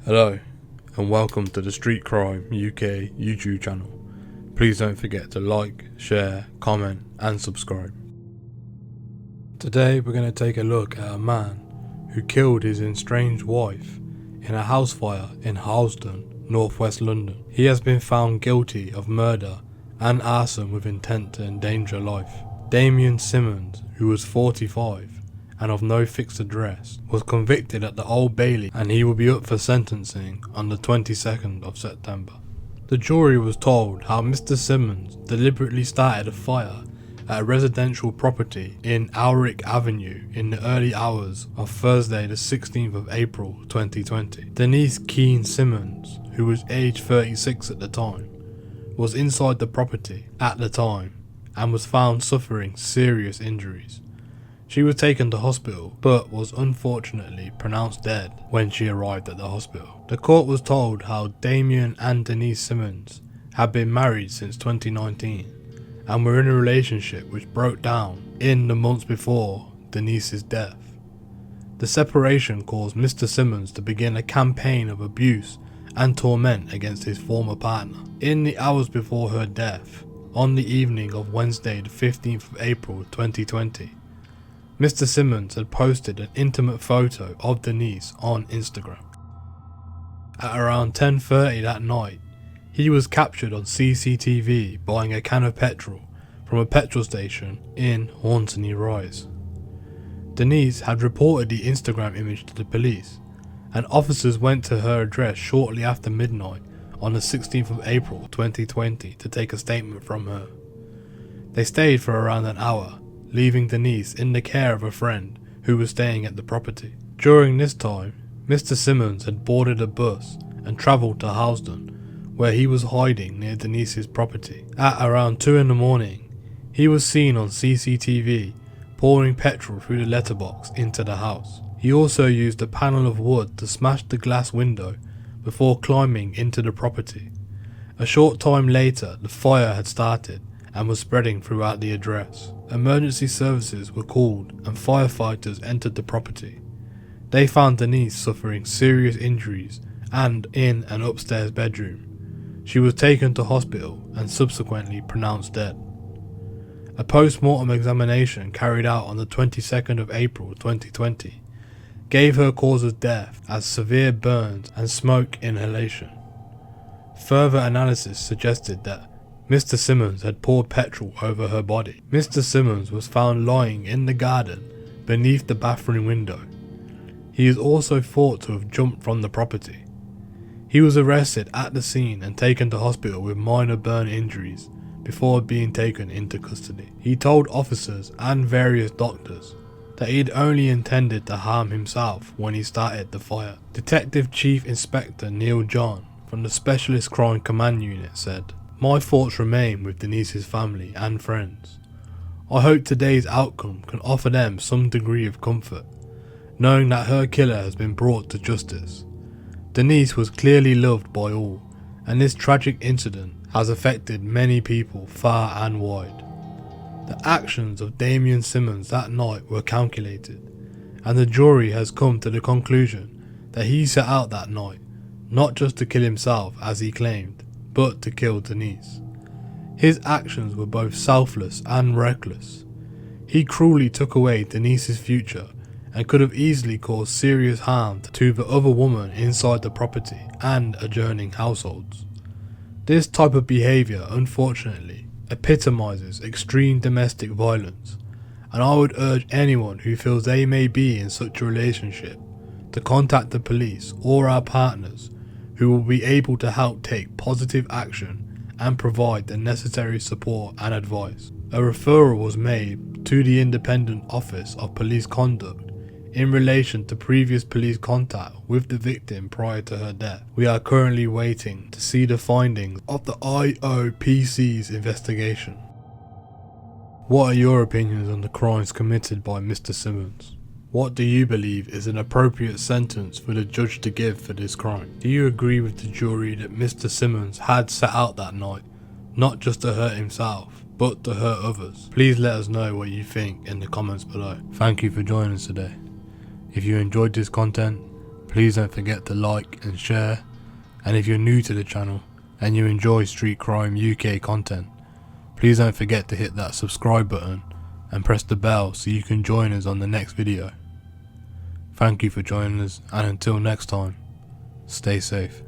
Hello, and welcome to the Street Crime UK YouTube channel. Please don't forget to like, share, comment and subscribe. Today we're going to take a look at a man who killed his estranged wife in a house fire in Harlesden, northwest London. He has been found guilty of murder and arson with intent to endanger life. Damion Simmons, who was 45 and of no fixed address, was convicted at the Old Bailey, and he will be up for sentencing on the 22nd of September. The jury was told how Mr. Simmons deliberately started a fire at a residential property in Alric Avenue in the early hours of Thursday the 16th of April 2020. Denise Keane-Simmons, who was aged 36 at the time, was inside the property at the time and was found suffering serious injuries. She was taken to hospital, but was unfortunately pronounced dead when she arrived at the hospital. The court was told how Damion and Denise Simmons had been married since 2019 and were in a relationship which broke down in the months before Denise's death. The separation caused Mr. Simmons to begin a campaign of abuse and torment against his former partner. In the hours before her death, on the evening of Wednesday the 15th of April 2020, Mr. Simmons had posted an intimate photo of Denise on Instagram. At around 10:30 that night, he was captured on CCTV buying a can of petrol from a petrol station in Hornsey Rise. Denise had reported the Instagram image to the police, and officers went to her address shortly after midnight on the 16th of April 2020 to take a statement from her. They stayed for around an hour, leaving Denise in the care of a friend who was staying at the property. During this time, Mr. Simmons had boarded a bus and travelled to Harlesden, where he was hiding near Denise's property. At around 2 in the morning, he was seen on CCTV pouring petrol through the letterbox into the house. He also used a panel of wood to smash the glass window before climbing into the property. A short time later, the fire had started and was spreading throughout the address. Emergency services were called and firefighters entered the property. They found Denise suffering serious injuries and in an upstairs bedroom. She was taken to hospital and subsequently pronounced dead. A post-mortem examination carried out on the 22nd of April 2020 gave her cause of death as severe burns and smoke inhalation. Further analysis suggested that Mr. Simmons had poured petrol over her body. Mr. Simmons was found lying in the garden beneath the bathroom window. He is also thought to have jumped from the property. He was arrested at the scene and taken to hospital with minor burn injuries before being taken into custody. He told officers and various doctors that he had only intended to harm himself when he started the fire. Detective Chief Inspector Neil John from the Specialist Crime Command Unit said, "My thoughts remain with Denise's family and friends. I hope today's outcome can offer them some degree of comfort, knowing that her killer has been brought to justice. Denise was clearly loved by all, and this tragic incident has affected many people far and wide. The actions of Damion Simmons that night were calculated, and the jury has come to the conclusion that he set out that night not just to kill himself as he claimed, but to kill Denise. His actions were both selfless and reckless. He cruelly took away Denise's future and could have easily caused serious harm to the other woman inside the property and adjoining households. This type of behaviour, unfortunately, epitomises extreme domestic violence, and I would urge anyone who feels they may be in such a relationship to contact the police or our partners, who will be able to help take positive action and provide the necessary support and advice. A referral was made to the Independent Office of Police Conduct in relation to previous police contact with the victim prior to her death. We are currently waiting to see the findings of the IOPC's investigation. What are your opinions on the crimes committed by Mr. Simmons? What do you believe is an appropriate sentence for the judge to give for this crime? Do you agree with the jury that Mr. Simmons had set out that night, not just to hurt himself, but to hurt others? Please let us know what you think in the comments below. Thank you for joining us today. If you enjoyed this content, Please don't forget to like and share, and if you're new to the channel and you enjoy Street Crime UK content, please don't forget to hit that subscribe button and press the bell so you can join us on the next video. Thank you for joining us, and until next time, stay safe.